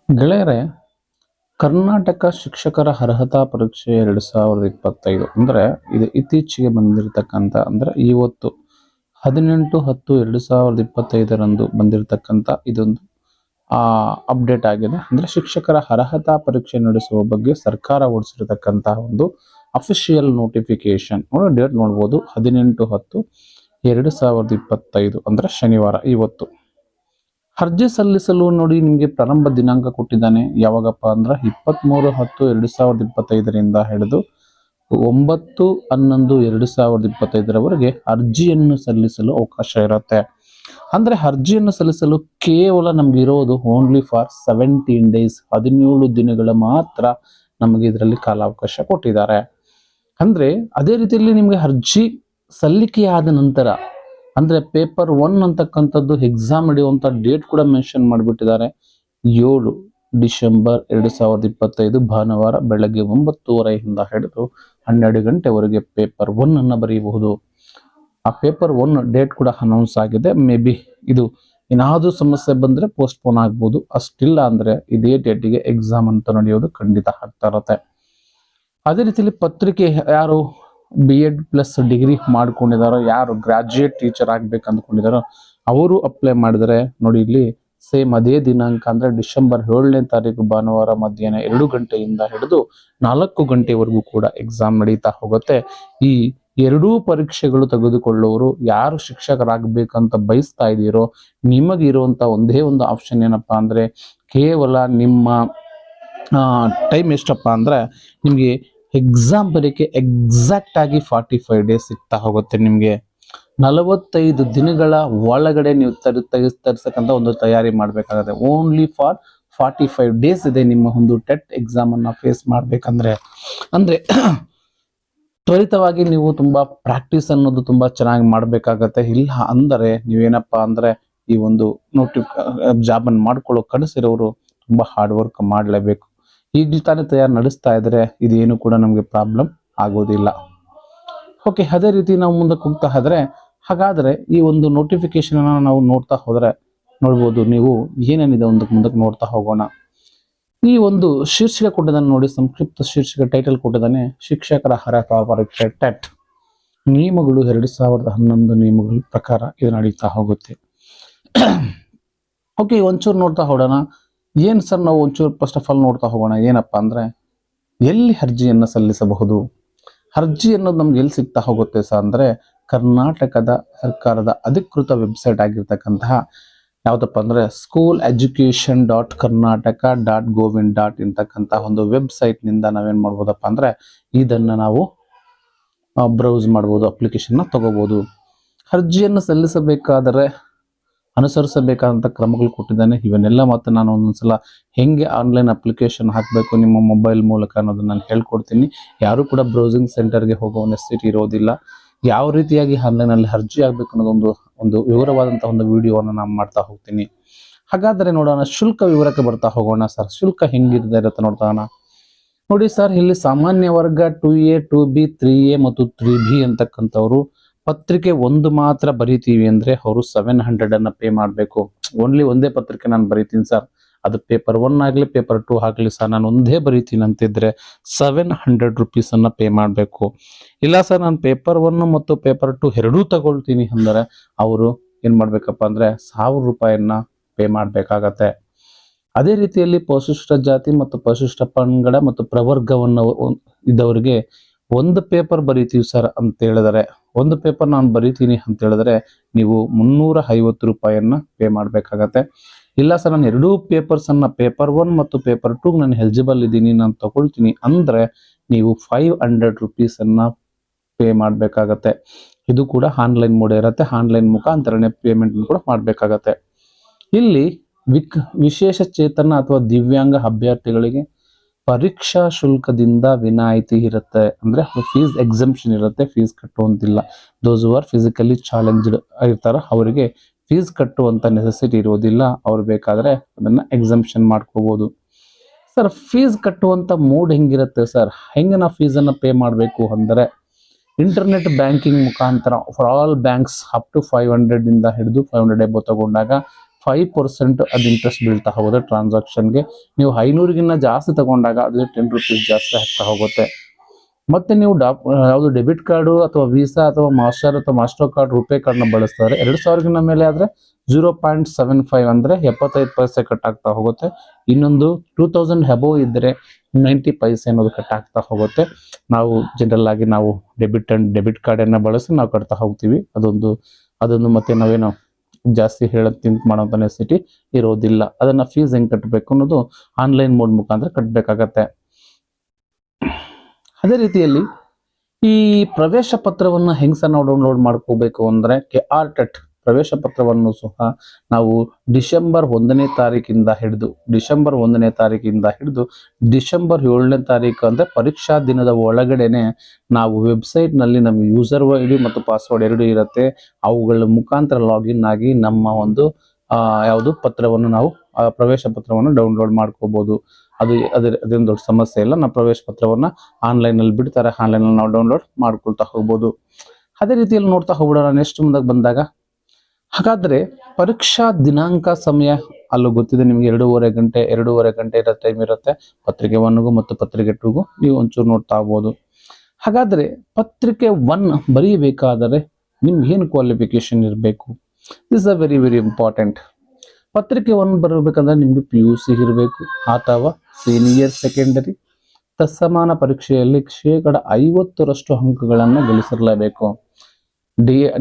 ಗೆಳೆಯರೆ, ಕರ್ನಾಟಕ ಶಿಕ್ಷಕರ ಅರ್ಹತಾ ಪರೀಕ್ಷೆ 2025 ಅಂದ್ರೆ ಇದು ಇತ್ತೀಚೆಗೆ ಬಂದಿರತಕ್ಕಂಥ, ಅಂದ್ರೆ ಇವತ್ತು 18/10/2025 ಬಂದಿರತಕ್ಕಂಥ ಇದೊಂದು ಅಪ್ಡೇಟ್ ಆಗಿದೆ. ಅಂದ್ರೆ ಶಿಕ್ಷಕರ ಅರ್ಹತಾ ಪರೀಕ್ಷೆ ನಡೆಸುವ ಬಗ್ಗೆ ಸರ್ಕಾರ ಹೊರಡಿಸಿರತಕ್ಕಂತಹ ಒಂದು ಅಫಿಷಿಯಲ್ ನೋಟಿಫಿಕೇಶನ್. ಡೇಟ್ ನೋಡ್ಬೋದು, 18/10/2025 ಅಂದ್ರೆ ಶನಿವಾರ ಇವತ್ತು. ಅರ್ಜಿ ಸಲ್ಲಿಸಲು ನೋಡಿ ನಿಮಗೆ ಪ್ರಾರಂಭ ದಿನಾಂಕ ಕೊಟ್ಟಿದ್ದಾನೆ. ಯಾವಾಗಪ್ಪ ಅಂದ್ರೆ 23/10/2025 ಹಿಡಿದು 9/11/2025 ಅರ್ಜಿಯನ್ನು ಸಲ್ಲಿಸಲು ಅವಕಾಶ ಇರುತ್ತೆ. ಅಂದ್ರೆ ಅರ್ಜಿಯನ್ನು ಸಲ್ಲಿಸಲು ಕೇವಲ ನಮ್ಗೆ ಇರೋದು ಓನ್ಲಿ ಫಾರ್ 17 ಡೇಸ್, 17 ದಿನಗಳ ಮಾತ್ರ ನಮಗೆ ಇದರಲ್ಲಿ ಕಾಲಾವಕಾಶ ಕೊಟ್ಟಿದ್ದಾರೆ. ಅಂದ್ರೆ ಅದೇ ರೀತಿಯಲ್ಲಿ ನಿಮಗೆ ಅರ್ಜಿ ಸಲ್ಲಿಕೆಯಾದ ನಂತರ ಅಂದ್ರೆ ಪೇಪರ್ 1 ಅಂತಕ್ಕಂಥದ್ದು ಎಕ್ಸಾಮ್ ನಡೆಯುವಂತ ಡೇಟ್ ಕೂಡ ಮೆನ್ಷನ್ ಮಾಡಿಬಿಟ್ಟಿದ್ದಾರೆ. 7 ಡಿಸೆಂಬರ್ 2025 ಭಾನುವಾರ ಬೆಳಗ್ಗೆ 9:30 ಹಿಡಿದು 12 ಗಂಟೆವರೆಗೆ ಪೇಪರ್ 1 ಅನ್ನ ಬರೆಯಬಹುದು. ಆ ಪೇಪರ್ 1 ಡೇಟ್ ಕೂಡ ಅನೌನ್ಸ್ ಆಗಿದೆ. ಮೇ ಬಿ ಇದು ಏನಾದರೂ ಸಮಸ್ಯೆ ಬಂದ್ರೆ ಪೋಸ್ಟ್ಪೋನ್ ಆಗ್ಬೋದು, ಅಷ್ಟಿಲ್ಲ ಅಂದ್ರೆ ಇದೇ ಡೇಟಿಗೆ ಎಕ್ಸಾಮ್ ಅಂತ ನಡೆಯೋದು ಖಂಡಿತ ಆಗ್ತಾ ಇರುತ್ತೆ. ಅದೇ ರೀತಿಯಲ್ಲಿ ಪತ್ರಿಕೆ ಯಾರು BEd ಪ್ಲಸ್ ಡಿಗ್ರಿ ಮಾಡ್ಕೊಂಡಿದಾರೋ, ಯಾರು ಗ್ರಾಜುಯೇಟ್ ಟೀಚರ್ ಆಗ್ಬೇಕು ಅಂದ್ಕೊಂಡಿದಾರೋ ಅವರು ಅಪ್ಲೈ ಮಾಡಿದರೆ ನೋಡಿ, ಇಲ್ಲಿ ಸೇಮ್ ಅದೇ ದಿನಾಂಕ ಅಂದ್ರೆ ಡಿಸೆಂಬರ್ 7ನೇ ತಾರೀಕು ಭಾನುವಾರ ಮಧ್ಯಾಹ್ನ 2 ಗಂಟೆಯಿಂದ ಹಿಡಿದು 4 ಗಂಟೆವರೆಗೂ ಕೂಡ ಎಕ್ಸಾಮ್ ನಡೀತಾ ಹೋಗುತ್ತೆ. ಈ ಎರಡೂ ಪರೀಕ್ಷೆಗಳು ತೆಗೆದುಕೊಳ್ಳುವವರು ಯಾರು ಶಿಕ್ಷಕರಾಗಬೇಕಂತ ಬಯಸ್ತಾ ಇದ್ದೀರೋ ನಿಮಗೆ ಇರುವಂತ ಒಂದೇ ಒಂದು ಆಪ್ಷನ್ ಏನಪ್ಪಾ ಅಂದ್ರೆ, ಕೇವಲ ನಿಮ್ಮ ಟೈಮ್ ಎಷ್ಟಪ್ಪ ಅಂದ್ರೆ ನಿಮಗೆ ಎಕ್ಸಾಮ್ ಬರೀಕೆ ಎಕ್ಸಾಕ್ಟ್ ಆಗಿ 45 ಡೇಸ್ ಸಿಗ್ತಾ ಹೋಗುತ್ತೆ. ನಿಮಗೆ 45 ದಿನಗಳ ಒಳಗಡೆ ನೀವು ತರಿಸ್ತಕ್ಕಂಥ ಒಂದು ತಯಾರಿ ಮಾಡಬೇಕಾಗುತ್ತೆ. ಓನ್ಲಿ ಫಾರ್ 45 ಡೇಸ್ ಇದೆ ನಿಮ್ಮ ಒಂದು ಟೆಟ್ ಎಕ್ಸಾಮ್ ಅನ್ನ ಫೇಸ್ ಮಾಡ್ಬೇಕಂದ್ರೆ. ಅಂದ್ರೆ ತ್ವರಿತವಾಗಿ ನೀವು ತುಂಬಾ ಪ್ರಾಕ್ಟೀಸ್ ಅನ್ನೋದು ತುಂಬಾ ಚೆನ್ನಾಗಿ ಮಾಡ್ಬೇಕಾಗತ್ತೆ. ಇಲ್ಲ ಅಂದರೆ ನೀವೇನಪ್ಪಾ ಅಂದ್ರೆ ಈ ಒಂದು ಜಾಬ್ ಅನ್ನು ಮಾಡ್ಕೊಳ್ಳೋ ಕನಸಿರೋರು ತುಂಬಾ ಹಾರ್ಡ್ ವರ್ಕ್ ಮಾಡಲೇಬೇಕು. ಈಗಲೂ ತಾನೇ ತಯಾರು ನಡೆಸ್ತಾ ಇದ್ರೆ ಇದೇನು ಕೂಡ ನಮಗೆ ಪ್ರಾಬ್ಲಮ್ ಆಗೋದಿಲ್ಲ. ಓಕೆ, ಅದೇ ರೀತಿ ನಾವು ಮುಂದಕ್ಕೆ ಹೋಗ್ತಾ ಹೋದ್ರೆ, ಹಾಗಾದ್ರೆ ಈ ಒಂದು ನೋಟಿಫಿಕೇಶನ್ ಅನ್ನ ನಾವು ನೋಡ್ತಾ ಹೋದ್ರೆ ನೋಡ್ಬೋದು ನೀವು ಏನೇನಿದೆ ಮುಂದಕ್ಕೆ ನೋಡ್ತಾ ಹೋಗೋಣ. ಈ ಒಂದು ಶೀರ್ಷಿಕೆ ಕೊಟ್ಟಿದ್ದಾನೆ ನೋಡಿ, ಸಂಕ್ಷಿಪ್ತ ಶೀರ್ಷಿಕೆ ಟೈಟಲ್ ಕೊಟ್ಟಿದ್ದಾನೆ, ಶಿಕ್ಷಕರ ಅರ್ಹತಾ ಪರೀಕ್ಷೆ ಟೆಟ್ ನಿಯಮಗಳು 2011 ನಿಯಮಗಳ ಪ್ರಕಾರ ಇದು ನಡೀತಾ ಹೋಗುತ್ತೆ. ಓಕೆ, ಒಂಚೂರು ನೋಡ್ತಾ ಹೋಗೋಣ. ಏನ್ ಸರ್, ನಾವು ಒಂಚೂರು ಫಸ್ಟ್ ಆಫ್ ಆಲ್ ನೋಡ್ತಾ ಹೋಗೋಣ. ಏನಪ್ಪಾ ಅಂದ್ರೆ ಎಲ್ಲಿ ಅರ್ಜಿಯನ್ನ ಸಲ್ಲಿಸಬಹುದು, ಅರ್ಜಿ ಅನ್ನೋದು ನಮ್ಗೆ ಎಲ್ಲಿ ಸಿಗ್ತಾ ಹೋಗುತ್ತೆ ಸರ್ ಅಂದ್ರೆ ಕರ್ನಾಟಕದ ಸರ್ಕಾರದ ಅಧಿಕೃತ ವೆಬ್ಸೈಟ್ ಆಗಿರ್ತಕ್ಕಂತಹ ಯಾವ್ದಪ್ಪ ಅಂದ್ರೆ school.education.karnataka.govin. ಇಂತಕ್ಕಂತಹ ಒಂದು ವೆಬ್ಸೈಟ್ ನಿಂದ ನಾವೇನ್ ಮಾಡ್ಬೋದಪ್ಪ ಅಂದ್ರೆ ಇದನ್ನ ನಾವು ಬ್ರೌಸ್ ಮಾಡ್ಬೋದು, ಅಪ್ಲಿಕೇಶನ್ ತಗೋಬಹುದು. ಅರ್ಜಿಯನ್ನು ಸಲ್ಲಿಸಬೇಕಾದರೆ ಅನುಸರಿಸಬೇಕಾದಂಥ ಕ್ರಮಗಳು ಕೊಟ್ಟಿದ್ದಾನೆ. ಇವನ್ನೆಲ್ಲ ಮತ್ತೆ ನಾನು ಒಂದೊಂದ್ಸಲ ಹೆಂಗೆ ಆನ್ಲೈನ್ ಅಪ್ಲಿಕೇಶನ್ ಹಾಕಬೇಕು ನಿಮ್ಮ ಮೊಬೈಲ್ ಮೂಲಕ ಅನ್ನೋದನ್ನ ನಾನು ಹೇಳ್ಕೊಡ್ತೀನಿ. ಯಾರು ಕೂಡ ಬ್ರೌಸಿಂಗ್ ಸೆಂಟರ್ಗೆ ಹೋಗೋ ನೆಸೆಸಿಟಿ ಇರೋದಿಲ್ಲ. ಯಾವ ರೀತಿಯಾಗಿ ಆನ್ಲೈನಲ್ಲಿ ಅರ್ಜಿ ಆಗ್ಬೇಕು ಅನ್ನೋದೊಂದು ವಿವರವಾದಂತಹ ಒಂದು ವಿಡಿಯೋವನ್ನು ನಾನು ಮಾಡ್ತಾ ಹೋಗ್ತೀನಿ. ಹಾಗಾದ್ರೆ ನೋಡೋಣ, ಶುಲ್ಕ ವಿವರಕ್ಕೆ ಬರ್ತಾ ಹೋಗೋಣ. ಸರ್, ಶುಲ್ಕ ಹೆಂಗಿರುತ್ತೆ ಇರುತ್ತೆ ನೋಡ್ತಾನ ನೋಡಿ. ಸರ್, ಇಲ್ಲಿ ಸಾಮಾನ್ಯ ವರ್ಗ 2A 2B 3A ಮತ್ತು 3B ಅಂತಕ್ಕಂಥವ್ರು ಪತ್ರಿಕೆ 1 ಮಾತ್ರ ಬರೀತೀವಿ ಅಂದ್ರೆ ಅವರು 700 ಅನ್ನ ಪೇ ಮಾಡಬೇಕು. ಓನ್ಲಿ ಒಂದೇ ಪತ್ರಿಕೆ ನಾನು ಬರೀತೀನಿ ಸರ್, ಅದು ಪೇಪರ್ 1 ಆಗ್ಲಿ ಪೇಪರ್ 2 ಆಗ್ಲಿ ಸರ್, ನಾನು ಒಂದೇ ಬರೀತೀನಿ ಅಂತಿದ್ರೆ 700 ರೂಪೀಸ್ ಅನ್ನ ಪೇ ಮಾಡಬೇಕು. ಇಲ್ಲ ಸರ್, ನಾನು ಪೇಪರ್ 1 ಮತ್ತು ಪೇಪರ್ 2 ಎರಡೂ ತಗೊಳ್ತೀನಿ ಅಂದ್ರೆ ಅವರು ಏನ್ ಮಾಡ್ಬೇಕಪ್ಪ ಅಂದ್ರೆ 1000 ರೂಪಾಯಿಯನ್ನ ಪೇ ಮಾಡ್ಬೇಕಾಗತ್ತೆ. ಅದೇ ರೀತಿಯಲ್ಲಿ ಪರಿಶಿಷ್ಟ ಜಾತಿ ಮತ್ತು ಪರಿಶಿಷ್ಟ ಪಂಗಡ ಮತ್ತು ಪ್ರವರ್ಗವನ್ನು ಇದ್ದವರಿಗೆ ಒಂದು ಪೇಪರ್ ಬರೀತೀವಿ ಸರ್ ಅಂತ ಹೇಳಿದರೆ, ಒಂದು ಪೇಪರ್ ನಾನು ಬರೀತೀನಿ ಅಂತ ಹೇಳಿದ್ರೆ ನೀವು 350 ರೂಪಾಯಿಯನ್ನ ಪೇ ಮಾಡ್ಬೇಕಾಗತ್ತೆ. ಇಲ್ಲ ಸರ್, ನಾನು ಎರಡೂ ಪೇಪರ್ಸ್ ಅನ್ನ ಪೇಪರ್ 1 ಮತ್ತು ಪೇಪರ್ 2 ನಾನು ಎಲಿಜಿಬಲ್ ಇದ್ದೀನಿ, ನಾನು ತಗೊಳ್ತೀನಿ ಅಂದ್ರೆ ನೀವು 500 ರೂಪೀಸ್ ಅನ್ನ ಪೇ ಮಾಡ್ಬೇಕಾಗತ್ತೆ. ಇದು ಕೂಡ ಆನ್ಲೈನ್ ಮೋಡ್ ಇರುತ್ತೆ, ಆನ್ಲೈನ್ ಮುಖಾಂತರನೇ ಪೇಮೆಂಟ್ ಕೂಡ ಮಾಡ್ಬೇಕಾಗತ್ತೆ. ಇಲ್ಲಿ ವಿಶೇಷ ಚೇತನ ಅಥವಾ ದಿವ್ಯಾಂಗ ಅಭ್ಯರ್ಥಿಗಳಿಗೆ ಪರೀಕ್ಷಾ ಶುಲ್ಕದಿಂದ ವಿನಾಯಿತಿ ಇರುತ್ತೆ. ಅಂದ್ರೆ ಫೀಸ್ ಎಕ್ಸಂಪ್ಷನ್ ಇರುತ್ತೆ, ಫೀಸ್ ಕಟ್ಟುವಂತಿಲ್ಲ. Those who are physically challenged ಇರ್ತಾರ ಅವರಿಗೆ ಫೀಸ್ ಕಟ್ಟುವಂತ ನೆಸೆಸಿಟಿ ಇರೋದಿಲ್ಲ. ಅವ್ರು ಬೇಕಾದ್ರೆ ಅದನ್ನ ಎಕ್ಸಂಪ್ಷನ್ ಮಾಡ್ಕೋಬಹುದು. ಸರ್, ಫೀಸ್ ಕಟ್ಟುವಂತ ಮೋಡ್ ಹೆಂಗಿರುತ್ತೆ ಸರ್, ಹೆಂಗೆ ನಾವು ಫೀಸ್ ಅನ್ನ ಪೇ ಮಾಡಬೇಕು ಅಂದ್ರೆ ಇಂಟರ್ನೆಟ್ ಬ್ಯಾಂಕಿಂಗ್ ಮುಖಾಂತರ for all banks up to 500 ಇಂದ ಹಿಡಿದು 500 ಎಬೋ ತಗೊಂಡಾಗ 5% ಅದು ಇಂಟ್ರೆಸ್ಟ್ ಬೀಳ್ತಾ ಹೋಗುತ್ತೆ ಟ್ರಾನ್ಸಾಕ್ಷನ್ಗೆ. ನೀವು 500ಗಿನ್ನ ಜಾಸ್ತಿ ತಗೊಂಡಾಗ ಅದು 10 ರೂಪೀಸ್ ಜಾಸ್ತಿ ಆಗ್ತಾ ಹೋಗುತ್ತೆ. ಮತ್ತೆ ನೀವು ಯಾವುದು ಡೆಬಿಟ್ ಕಾರ್ಡು ಅಥವಾ ವೀಸಾ ಅಥವಾ ಮಾಸ್ಟರ್ ಕಾರ್ಡ್ ರೂಪೇ ಕಾರ್ಡ್ನ ಬಳಸ್ತಾರೆ 2000ಗಿನ್ನ ಮೇಲೆ ಆದ್ರೆ 0.75 ಅಂದ್ರೆ 75 ಪೈಸೆ ಕಟ್ ಆಗ್ತಾ ಹೋಗುತ್ತೆ. ಇನ್ನೊಂದು 2000 ಅಬೋವ್ ಇದ್ರೆ 90 ಪೈಸೆ ಅನ್ನೋದು ಕಟ್ ಆಗ್ತಾ ಹೋಗುತ್ತೆ. ನಾವು ಜನರಲ್ ಆಗಿ ನಾವು ಡೆಬಿಟ್ ಕಾರ್ಡ್ ಅನ್ನ ಬಳಸಿ ನಾವು ಕಟ್ತಾ ಹೋಗ್ತೀವಿ. ಅದೊಂದು ಮತ್ತೆ ನಾವೇನು ಜಾಸ್ತಿ ಥಿಂಕ್ ಮಾಡೋಂಥ ನೆಸಿಟಿ ಇರೋದಿಲ್ಲ. ಅದನ್ನ ಫೀಸ್ ಹೆಂಗ್ ಕಟ್ಟಬೇಕು ಅನ್ನೋದು ಆನ್ಲೈನ್ ಮೋಡ್ ಮುಖಾಂತರ ಕಟ್ಟಬೇಕಾಗತ್ತೆ. ಅದೇ ರೀತಿಯಲ್ಲಿ ಈ ಪ್ರವೇಶ ಪತ್ರವನ್ನು ಹೆಂಗ್ ಸಹ ನಾವು ಡೌನ್ಲೋಡ್ ಮಾಡ್ಕೋಬೇಕು ಅಂದ್ರೆ KRTET ಪ್ರವೇಶ ಪತ್ರವನ್ನು ಸಹ ನಾವು ಡಿಸೆಂಬರ್ 1ನೇ ತಾರೀಕಿಂದ ಹಿಡಿದು ಡಿಸೆಂಬರ್ 7ನೇ ತಾರೀಕು ಅಂದ್ರೆ ಪರೀಕ್ಷಾ ದಿನದ ಒಳಗಡೆನೆ ನಾವು ವೆಬ್ಸೈಟ್ ನಲ್ಲಿ ನಮ್ಮ ಯೂಸರ್ ID ಮತ್ತು ಪಾಸ್ವರ್ಡ್ ಎರಡು ಇರುತ್ತೆ. ಅವುಗಳ ಮುಖಾಂತರ ಲಾಗಿನ್ ಆಗಿ ನಮ್ಮ ಒಂದು ಪತ್ರವನ್ನು ನಾವು ಪ್ರವೇಶ ಪತ್ರವನ್ನು ಡೌನ್ಲೋಡ್ ಮಾಡ್ಕೋಬಹುದು. ಅದೇನು ದೊಡ್ಡ ಸಮಸ್ಯೆ ಇಲ್ಲ. ನಾವು ಪ್ರವೇಶ ಪತ್ರವನ್ನ ಆನ್ಲೈನ್ ಅಲ್ಲಿ ಬಿಡ್ತಾರೆ, ಆನ್ಲೈನ್ ಅಲ್ಲಿ ನಾವು ಡೌನ್ಲೋಡ್ ಮಾಡ್ಕೊಳ್ತಾ ಹೋಗ್ಬೋದು. ಅದೇ ರೀತಿಯಲ್ಲಿ ನೋಡ್ತಾ ಹೋಗ್ಬಿಡೋಣ ನೆಕ್ಸ್ಟ್ ಮುಂದಕ್ಕೆ ಬಂದಾಗ. ಹಾಗಾದ್ರೆ ಪರೀಕ್ಷಾ ದಿನಾಂಕ ಸಮಯ ಅಲ್ಲೂ ಗೊತ್ತಿದೆ ನಿಮ್ಗೆ 2.5 ಗಂಟೆ ಟೈಮ್ ಇರುತ್ತೆ ಪತ್ರಿಕೆ 1ಗೂ ಮತ್ತು ಪತ್ರಿಕೆ 2ಗೂ. ನೀವು ಒಂಚೂರು ನೋಡ್ತಾ ಹೋಗ್ಬೋದು. ಹಾಗಾದ್ರೆ ಪತ್ರಿಕೆ 1 ಬರೀಬೇಕಾದರೆ ನಿಮ್ಗೆ ಏನು ಕ್ವಾಲಿಫಿಕೇಶನ್ ಇರಬೇಕು? This are very very important. ಪತ್ರಿಕೆ 1 ಬರಬೇಕಂದ್ರೆ ನಿಮ್ಗೆ PUC ಇರಬೇಕು ಅಥವಾ ಸೀನಿಯರ್ ಸೆಕೆಂಡರಿ ತತ್ಸಮಾನ ಪರೀಕ್ಷೆಯಲ್ಲಿ 50% ಅಂಕಗಳನ್ನು ಗಳಿಸಿರಲೇಬೇಕು.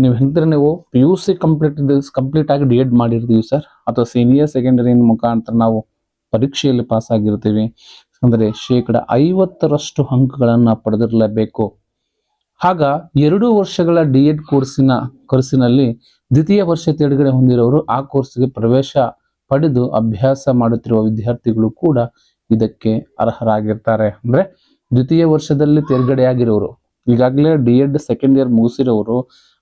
ನೀವು ಹೇಳಿದ್ರೆ ನೀವು PUC ಕಂಪ್ಲೀಟ್ ಆಗಿ D.Ed ಮಾಡಿರ್ತೀವಿ ಸರ್, ಅಥವಾ ಸೀನಿಯರ್ ಸೆಕೆಂಡರಿ ಮುಖಾಂತರ ನಾವು ಪರೀಕ್ಷೆಯಲ್ಲಿ ಪಾಸ್ ಆಗಿರ್ತೀವಿ ಅಂದ್ರೆ 50% ಅಂಕಗಳನ್ನ ಪಡೆದಿರಲೇಬೇಕು. ಆಗ 2 ವರ್ಷಗಳ D.Ed ಕೋರ್ಸಿನಲ್ಲಿ ದ್ವಿತೀಯ ವರ್ಷ ತೇರ್ಗಡೆ ಹೊಂದಿರೋರು ಆ ಕೋರ್ಸ್ಗೆ ಪ್ರವೇಶ ಪಡೆದು ಅಭ್ಯಾಸ ಮಾಡುತ್ತಿರುವ ವಿದ್ಯಾರ್ಥಿಗಳು ಕೂಡ ಇದಕ್ಕೆ ಅರ್ಹರಾಗಿರ್ತಾರೆ. ಅಂದ್ರೆ ದ್ವಿತೀಯ ವರ್ಷದಲ್ಲಿ ತೇರ್ಗಡೆಯಾಗಿರೋರು, ಈಗಾಗಲೇ D.Ed ಸೆಕೆಂಡ್ ಇಯರ್ ಮುಗಿಸಿರೋರು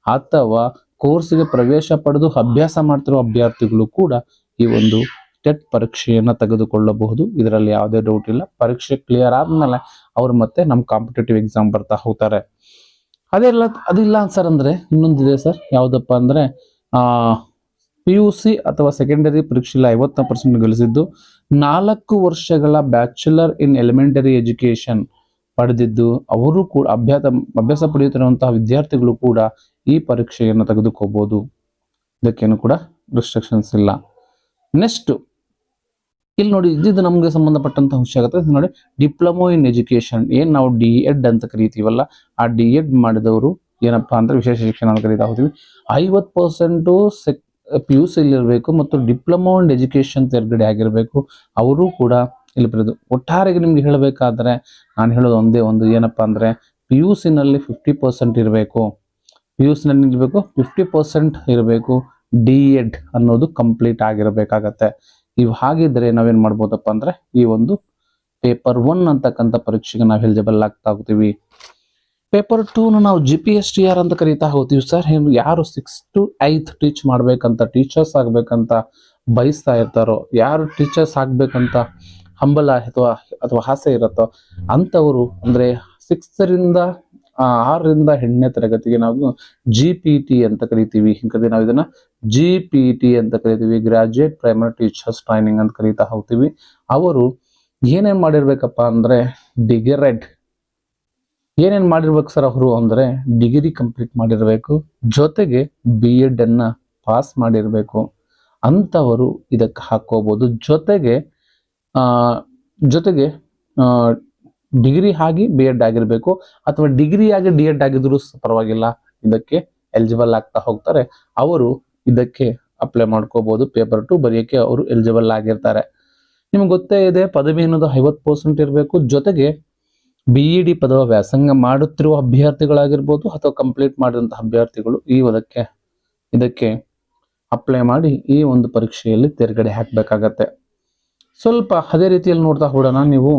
ಅಥವಾ ಕೋರ್ಸ್ಗೆ ಪ್ರವೇಶ ಪಡೆದು ಅಭ್ಯಾಸ ಮಾಡ್ತಿರೋ ಅಭ್ಯರ್ಥಿಗಳು ಕೂಡ ಈ ಒಂದು ಟೆಟ್ ಪರೀಕ್ಷೆಯನ್ನ ತೆಗೆದುಕೊಳ್ಳಬಹುದು. ಇದರಲ್ಲಿ ಯಾವುದೇ ಡೌಟ್ ಇಲ್ಲ. ಪರೀಕ್ಷೆ ಕ್ಲಿಯರ್ ಆದ್ಮೇಲೆ ಅವ್ರು ಮತ್ತೆ ನಮ್ಮ ಕಾಂಪಿಟೇಟಿವ್ ಎಕ್ಸಾಮ್ ಬರ್ತಾ ಹೋಗ್ತಾರೆ. ಅದಿಲ್ಲ ಸರ್ ಅಂದ್ರೆ ಇನ್ನೊಂದಿದೆ ಸರ್, ಯಾವ್ದಪ್ಪ ಅಂದ್ರೆ PUC ಅಥವಾ ಸೆಕೆಂಡರಿ ಪರೀಕ್ಷೆಯಲ್ಲಿ 50% ಗಳಿಸಿದ್ದು 4 ವರ್ಷಗಳ ಬ್ಯಾಚುಲರ್ ಇನ್ ಎಲಿಮೆಂಟರಿ ಎಜುಕೇಶನ್ ಪಡೆದಿದ್ದು ಅವರು ಕೂಡ ಅಭ್ಯಾಸ ಪಡೆಯುತ್ತಿರುವಂತಹ ವಿದ್ಯಾರ್ಥಿಗಳು ಕೂಡ ಈ ಪರೀಕ್ಷೆಯನ್ನು ತೆಗೆದುಕೋಬಹುದು. ಇದಕ್ಕೇನು ಕೂಡ ರಿಸ್ಟ್ರಿಕ್ಷನ್ಸ್ ಇಲ್ಲ. ನೆಕ್ಸ್ಟ್ ಇಲ್ಲಿ ನೋಡಿ, ಇದು ನಮ್ಗೆ ಸಂಬಂಧಪಟ್ಟಂತ ವಿಷಯ ಆಗುತ್ತೆ. ನೋಡಿ, ಡಿಪ್ಲೊಮೊ ಇನ್ ಎಜುಕೇಶನ್ ಏನ್ ನಾವು D.Ed ಅಂತ ಕರಿತೀವಲ್ಲ, ಆ D.Ed ಮಾಡಿದವರು ಏನಪ್ಪಾ ಅಂದ್ರೆ ವಿಶೇಷ ಶಿಕ್ಷಣ ಅಂತ ಕರೀತಾ ಹೋಗ್ತೀವಿ. 50% PUC ಇರಬೇಕು ಮತ್ತು ಡಿಪ್ಲೊಮೊ ಇನ್ ಎಜುಕೇಶನ್ ತೇರ್ಗಡೆ ಆಗಿರ್ಬೇಕು. ಅವರು ಕೂಡ ಇಲ್ಲಿ ಬರೋದು. ಒಟ್ಟಾರೆಗೆ ನಿಮ್ಗೆ ಹೇಳಬೇಕಾದ್ರೆ ನಾನು ಹೇಳೋದು ಒಂದೇ ಒಂದು, ಏನಪ್ಪಾ ಅಂದ್ರೆ PUC ನಲ್ಲಿ 50% ಇರಬೇಕು. PUC ನಲ್ಲಿ ಇರಬೇಕು 50% ಇರಬೇಕು. D.Ed ಅನ್ನೋದು ಕಂಪ್ಲೀಟ್ ಆಗಿರಬೇಕಾಗತ್ತೆ. ಇವು ಹಾಗಿದ್ರೆ ನಾವೇನ್ ಮಾಡ್ಬೋದಪ್ಪ ಅಂದ್ರೆ ಈ ಒಂದು ಪೇಪರ್ 1 ಅಂತಕ್ಕಂಥ ಪರೀಕ್ಷೆಗೆ ನಾವು ಎಲಿಜಿಬಲ್ ಆಗ್ತಾ ಹೋಗ್ತೀವಿ. ಪೇಪರ್ 2 ನಾವು GPSTR ಅಂತ ಕರೀತಾ ಹೋಗ್ತೀವಿ ಸರ್. ಯಾರು 6th to 8th ಟೀಚ್ ಮಾಡ್ಬೇಕಂತ, ಟೀಚರ್ಸ್ ಆಗ್ಬೇಕಂತ ಬಯಸ್ತಾ ಇರ್ತಾರೋ, ಯಾರು ಟೀಚರ್ಸ್ ಆಗ್ಬೇಕಂತ ಹಂಬಲ ಅಥವಾ ಆಸೆ ಇರುತ್ತೋ ಅಂತವರು ಅಂದ್ರೆ 6th ರಿಂದ 6ರಿಂದ 8ನೇ ತರಗತಿಗೆ ನಾವು GPT ಅಂತ ಕರಿತೀವಿ. ನಾವು ಇದನ್ನ GPT ಅಂತ ಕರಿತೀವಿ, ಗ್ರಾಜುಯೇಟ್ ಪ್ರೈಮರಿ ಟೀಚರ್ಸ್ ಟ್ರೈನಿಂಗ್ ಅಂತ ಕರೀತಾ ಹೋಗ್ತೀವಿ. ಅವರು ಏನೇನ್ ಮಾಡಿರ್ಬೇಕಪ್ಪ ಅಂದ್ರೆ ಏನೇನ್ ಮಾಡಿರ್ಬೇಕು ಸರ್ ಅವರು ಅಂದ್ರೆ ಡಿಗ್ರಿ ಕಂಪ್ಲೀಟ್ ಮಾಡಿರ್ಬೇಕು, ಜೊತೆಗೆ B.Ed ಅನ್ನ ಪಾಸ್ ಮಾಡಿರ್ಬೇಕು ಅಂತವರು ಇದಕ್ಕೆ ಹಾಕೋಬಹುದು. ಜೊತೆಗೆ ಡಿಗ್ರಿ ಆಗಿ B.Ed ಆಗಿರ್ಬೇಕು ಅಥವಾ ಡಿಗ್ರಿ ಆಗಿ D.Ed ಆಗಿದ್ರು ಪರವಾಗಿಲ್ಲ, ಇದಕ್ಕೆ ಎಲಿಜಿಬಲ್ ಆಗ್ತಾ ಹೋಗ್ತಾರೆ. ಅವರು ಇದಕ್ಕೆ ಅಪ್ಲೈ ಮಾಡ್ಕೋಬಹುದು. ಪೇಪರ್ 2 ಬರೆಯಕ್ಕೆ ಅವರು ಎಲಿಜಿಬಲ್ ಆಗಿರ್ತಾರೆ. ನಿಮ್ಗೆ ಗೊತ್ತೇ ಇದೆ, ಪದವಿ ಅನ್ನೋದು 50% ಇರಬೇಕು. ಜೊತೆಗೆ BEd ಪದವ ವ್ಯಾಸಂಗ ಮಾಡುತ್ತಿರುವ ಅಭ್ಯರ್ಥಿಗಳಾಗಿರ್ಬೋದು ಅಥವಾ ಕಂಪ್ಲೀಟ್ ಮಾಡಿದಂತಹ ಅಭ್ಯರ್ಥಿಗಳು ಇದಕ್ಕೆ ಅಪ್ಲೈ ಮಾಡಿ ಈ ಒಂದು ಪರೀಕ್ಷೆಯಲ್ಲಿ ತೇರ್ಗಡೆ ಹಾಕಬೇಕಾಗತ್ತೆ. ಸ್ವಲ್ಪ ಅದೇ ರೀತಿಯಲ್ಲಿ ನೋಡ್ತಾ ಹೋಗೋಣ ನೀವು.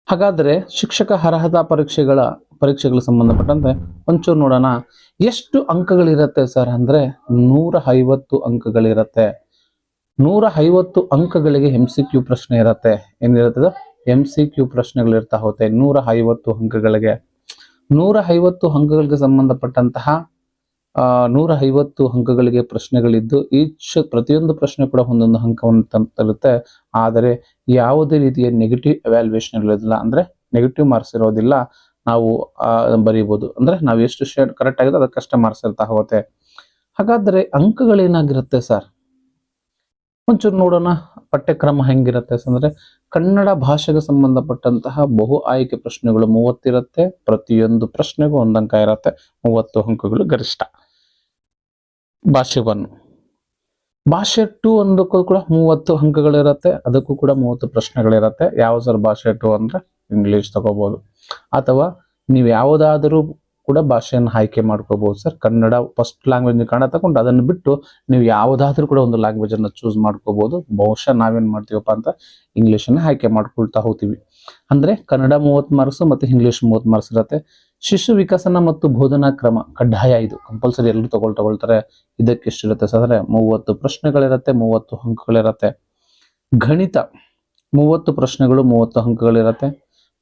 ಹಾಗಾದ್ರೆ ಶಿಕ್ಷಕ ಅರ್ಹತಾ ಪರೀಕ್ಷೆಗಳು ಸಂಬಂಧಪಟ್ಟಂತೆ ಒಂಚೂರು ನೋಡೋಣ. ಎಷ್ಟು ಅಂಕಗಳಿರತ್ತೆ ಸರ್ ಅಂದ್ರೆ 150 ಅಂಕಗಳಿರತ್ತೆ. 150 ಅಂಕಗಳಿಗೆ MCQ ಪ್ರಶ್ನೆ ಇರತ್ತೆ. ಏನಿರುತ್ತದೆ? MCQ ಪ್ರಶ್ನೆಗಳಿರ್ತಾ ಹೋಗುತ್ತೆ. 150 ಅಂಕಗಳಿಗೆ 150 ಅಂಕಗಳಿಗೆ ಸಂಬಂಧಪಟ್ಟಂತಹ 150 ಅಂಕಗಳಿಗೆ ಪ್ರಶ್ನೆಗಳಿದ್ದು ಪ್ರತಿಯೊಂದು ಪ್ರಶ್ನೆ ಕೂಡ ಒಂದೊಂದು ಅಂಕವನ್ನು ತರುತ್ತೆ. ಆದರೆ ಯಾವುದೇ ರೀತಿಯ ನೆಗೆಟಿವ್ ಎವ್ಯಾಲ್ಯೂಯೇಷನ್ ಇರೋದಿಲ್ಲ, ಅಂದ್ರೆ ನೆಗೆಟಿವ್ ಮಾರ್ಕ್ಸ್ ಇರೋದಿಲ್ಲ. ನಾವು ಬರೀಬಹುದು, ಅಂದ್ರೆ ನಾವು ಎಷ್ಟು ಶೇಡ್ ಕರೆಕ್ಟ್ ಆಗಿದೆ ಅದಕ್ಕಷ್ಟೇ ಮಾರ್ಕ್ಸ್ ಇರ್ತಾ ಹೋಗುತ್ತೆ. ಹಾಗಾದ್ರೆ ಅಂಕಗಳೇನಾಗಿರುತ್ತೆ ಸರ್? ಒಂಚೂರು ನೋಡೋಣ ಪಠ್ಯಕ್ರಮ ಹೆಂಗಿರುತ್ತೆ ಅಂದ್ರೆ, ಕನ್ನಡ ಭಾಷೆಗೆ ಸಂಬಂಧಪಟ್ಟಂತಹ ಬಹು ಆಯ್ಕೆ ಪ್ರಶ್ನೆಗಳು 30 ಇರುತ್ತೆ. ಪ್ರತಿಯೊಂದು ಪ್ರಶ್ನೆಗೂ 1 ಅಂಕ ಇರುತ್ತೆ. 30 ಅಂಕಗಳು ಗರಿಷ್ಠ. ಭಾಷೆ 1, ಭಾಷೆ 2 ಒಂದಕ್ಕೂ ಕೂಡ 30 ಅಂಕಗಳಿರುತ್ತೆ. ಅದಕ್ಕೂ ಕೂಡ 30 ಪ್ರಶ್ನೆಗಳಿರುತ್ತೆ. ಯಾವ ಸರ್ ಭಾಷೆ 2 ಅಂದ್ರೆ ಇಂಗ್ಲಿಷ್ ತಗೋಬಹುದು, ಅಥವಾ ನೀವು ಯಾವುದಾದರೂ ಕೂಡ ಭಾಷೆಯನ್ನು ಆಯ್ಕೆ ಮಾಡ್ಕೋಬಹುದು ಸರ್. ಕನ್ನಡ ಫಸ್ಟ್ ಲ್ಯಾಂಗ್ವೇಜ್ ನೀವು ಕನ್ನಡ ತಗೊಂಡು ಅದನ್ನು ಬಿಟ್ಟು ನೀವು ಯಾವುದಾದ್ರೂ ಕೂಡ ಒಂದು ಲ್ಯಾಂಗ್ವೇಜ್ ಅನ್ನು ಚೂಸ್ ಮಾಡ್ಕೋಬಹುದು. ಬಹುಶಃ ನಾವೇನ್ ಮಾಡ್ತೀವಪ್ಪ ಅಂತ ಇಂಗ್ಲಿಷ್ ಅನ್ನ ಆಯ್ಕೆ ಮಾಡ್ಕೊಳ್ತಾ ಹೋಗ್ತೀವಿ. ಅಂದ್ರೆ ಕನ್ನಡ 30 ಮಾರ್ಕ್ಸ್ ಮತ್ತೆ ಇಂಗ್ಲಿಷ್ 30 ಮಾರ್ಕ್ಸ್ ಇರುತ್ತೆ. ಶಿಶು ವಿಕಸನ ಮತ್ತು ಬೋಧನಾ ಕ್ರಮ ಕಡ್ಡಾಯ, ಇದು ಕಂಪಲ್ಸರಿ ಎಲ್ಲರೂ ತಗೊಳ್ತಾರೆ. ಇದಕ್ಕೆ ಎಷ್ಟಿರುತ್ತೆ ಸರ್ ಅಂದ್ರೆ 30 ಪ್ರಶ್ನೆಗಳಿರುತ್ತೆ, 30 ಅಂಕಗಳಿರುತ್ತೆ. ಗಣಿತ 30 ಪ್ರಶ್ನೆಗಳು, 30 ಅಂಕಗಳಿರುತ್ತೆ.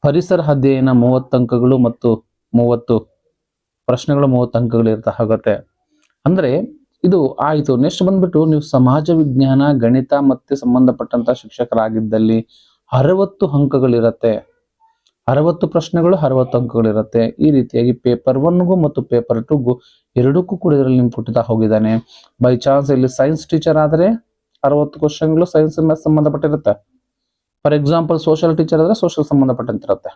ಪರಿಸರ ಅಧ್ಯಯನ 30 ಅಂಕಗಳು ಮತ್ತು 30 ಪ್ರಶ್ನೆಗಳು, 30 ಅಂಕಗಳು ಇರ್ತಾ ಹೋಗುತ್ತೆ. ಅಂದ್ರೆ ಇದು ಆಯ್ತು. ನೆಕ್ಸ್ಟ್ ಬಂದ್ಬಿಟ್ಟು ನೀವು ಸಮಾಜ ವಿಜ್ಞಾನ, ಗಣಿತ ಮತ್ತೆ ಸಂಬಂಧಪಟ್ಟಂತ ಶಿಕ್ಷಕರಾಗಿದ್ದಲ್ಲಿ 60 ಅಂಕಗಳಿರುತ್ತೆ. 60 ಪ್ರಶ್ನೆಗಳು, 60 ಅಂಕಗಳಿರುತ್ತೆ. ಈ ರೀತಿಯಾಗಿ ಪೇಪರ್ 1ಗೂ ಮತ್ತು ಪೇಪರ್ 2ಗೂ ಎರಡಕ್ಕೂ ಕೂಡ ಇದರಲ್ಲಿ ನಿಮ್ಗೆ ಕೊಡ್ತಾ ಹೋಗಿದ್ದಾನೆ. ಬೈ ಚಾನ್ಸ್ ಇಲ್ಲಿ ಸೈನ್ಸ್ ಟೀಚರ್ ಆದ್ರೆ 60 ಕ್ವಶನ್ಗಳು ಸೈನ್ಸ್ ಸಂಬಂಧಪಟ್ಟಿರುತ್ತೆ. ಫಾರ್ ಎಕ್ಸಾಂಪಲ್ ಸೋಷಿಯಲ್ ಟೀಚರ್ ಆದ್ರೆ ಸೋಷಿಯಲ್ ಸಂಬಂಧಪಟ್ಟಂತಿರುತ್ತೆ.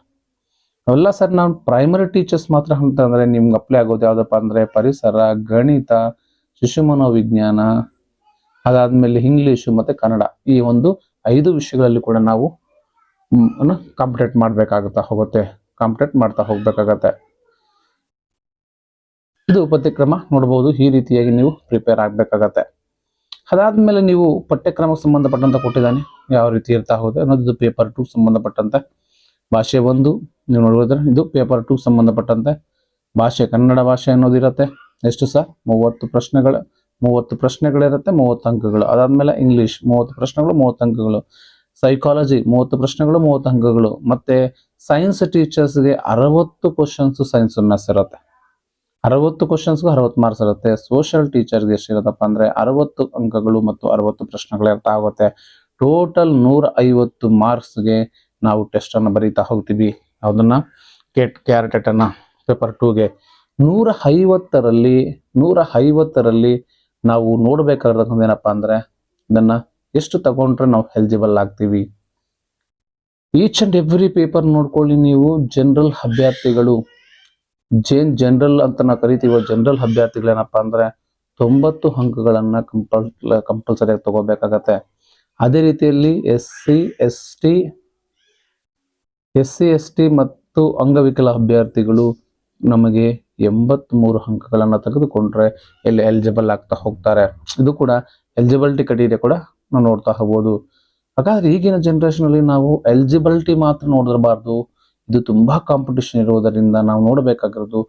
ಅವೆಲ್ಲ ಸರ್ ನಾವು ಪ್ರೈಮರಿ ಟೀಚರ್ಸ್ ಮಾತ್ರ ಅಂತಂದ್ರೆ ನಿಮ್ಗೆ ಅಪ್ಲೈ ಆಗೋದು ಯಾವ್ದಪ್ಪ ಅಂದ್ರೆ ಪರಿಸರ, ಗಣಿತ, ಶಿಶು ಮನೋವಿಜ್ಞಾನ, ಅದಾದ್ಮೇಲೆ ಇಂಗ್ಲಿಷು ಮತ್ತೆ ಕನ್ನಡ. ಈ ಒಂದು 5 ವಿಷಯಗಳಲ್ಲಿ ಕೂಡ ನಾವು ಕಾಂಪಿಟೇಟ್ ಮಾಡ್ತಾ ಹೋಗ್ಬೇಕಾಗತ್ತೆ. ಇದು ಪಠ್ಯಕ್ರಮ ನೋಡಬಹುದು. ಈ ರೀತಿಯಾಗಿ ನೀವು ಪ್ರಿಪೇರ್ ಆಗ್ಬೇಕಾಗತ್ತೆ. ಅದಾದ್ಮೇಲೆ ನೀವು ಪಠ್ಯಕ್ರಮಕ್ಕೆ ಸಂಬಂಧಪಟ್ಟಂತ ಕೊಟ್ಟಿದ್ದಾನೆ ಯಾವ ರೀತಿ ಇರ್ತಾ ಹೋಗುತ್ತೆ ಅನ್ನೋದು ಪೇಪರ್ 2 ಸಂಬಂಧಪಟ್ಟಂತೆ. ಭಾಷೆ 1 ನೀವು ನೋಡಿದ್ರೆ ಇದು ಪೇಪರ್ 2 ಸಂಬಂಧಪಟ್ಟಂತೆ. ಭಾಷೆ ಕನ್ನಡ ಭಾಷೆ ಅನ್ನೋದಿರುತ್ತೆ. ಎಷ್ಟು ಸರ್? 30 ಪ್ರಶ್ನೆಗಳಿರುತ್ತೆ, 30 ಅಂಕಗಳು. ಅದಾದ್ಮೇಲೆ ಇಂಗ್ಲಿಷ್ 30 ಪ್ರಶ್ನೆಗಳು, 30 ಅಂಕಗಳು. ಸೈಕಾಲಜಿ 30 ಪ್ರಶ್ನೆಗಳು, 30 ಅಂಕಗಳು. ಮತ್ತೆ ಸೈನ್ಸ್ ಟೀಚರ್ಸ್ಗೆ 60 ಕ್ವಶನ್ಸ್ ಸೈನ್ಸ್ ಮ್ಯಾಥ್ಸ್ ಇರುತ್ತೆ. 60 ಕ್ವಶನ್ಸ್ಗೂ 60 ಮಾರ್ಕ್ಸ್ ಇರುತ್ತೆ. ಸೋಷಿಯಲ್ ಟೀಚರ್ಗೆ ಎಷ್ಟಿರುತ್ತಪ್ಪ ಅಂದ್ರೆ 60 ಅಂಕಗಳು ಮತ್ತು 60 ಪ್ರಶ್ನೆಗಳು ಇರ್ತಾ ಹೋಗುತ್ತೆ. ಟೋಟಲ್ 150 ಮಾರ್ಕ್ಸ್ಗೆ ನಾವು ಟೆಸ್ಟ್ ಅನ್ನು ಬರೀತಾ ಹೋಗ್ತೀವಿ. ಅದನ್ನ ಕ್ಯಾರೆಟ್ ಅನ್ನ ಪೇಪರ್ 2ಗೆ 150ರಲ್ಲಿ ನಾವು ನೋಡ್ಬೇಕಾಗಿರೋದು ಏನಪ್ಪಾ ಅಂದ್ರೆ ಇದನ್ನ ಎಷ್ಟು ತಗೊಂಡ್ರೆ ನಾವು ಎಲಿಜಿಬಲ್ ಆಗ್ತೀವಿ. ಈಚ್ ಅಂಡ್ ಎವ್ರಿ ಪೇಪರ್ ನೋಡ್ಕೊಳ್ಳಿ ನೀವು. ಜನರಲ್ ಅಭ್ಯರ್ಥಿಗಳು ಜನರಲ್ ಅಂತ ನಾವು ಕರಿತೀವಿ. ಜನರಲ್ ಅಭ್ಯರ್ಥಿಗಳೇನಪ್ಪಾ ಅಂದ್ರೆ 90 ಅಂಕಗಳನ್ನ ಕಂಪಲ್ಸರಿ ಆಗಿ ತಗೋಬೇಕಾಗತ್ತೆ. ಅದೇ ರೀತಿಯಲ್ಲಿ SC ST ಮತ್ತು ಅಂಗವಿಕಲ ಅಭ್ಯರ್ಥಿಗಳು ನಮಗೆ 83 ಅಂಕಗಳನ್ನ ತೆಗೆದುಕೊಂಡ್ರೆ ಇಲ್ಲಿ ಎಲಿಜಿಬಲ್ ಆಗ್ತಾ ಹೋಗ್ತಾರೆ. ಇದು ಕೂಡ ಎಲಿಜಿಬಿಲಿಟಿ ಕ್ರೈಟೀರಿಯಾ ಕೂಡ ನಾವು ನೋಡ್ತಾ ಹೋಗ್ಬೋದು. ಹಾಗಾದ್ರೆ ಈಗಿನ ಜನರೇಷನ್ ಅಲ್ಲಿ ನಾವು ಎಲಿಜಿಬಿಲಿಟಿ ಮಾತ್ರ ನೋಡಿರಬಾರ್ದು. ಇದು ತುಂಬಾ ಕಾಂಪಿಟೇಷನ್ ಇರುವುದರಿಂದ ನಾವು ನೋಡಬೇಕಾಗಿರೋದು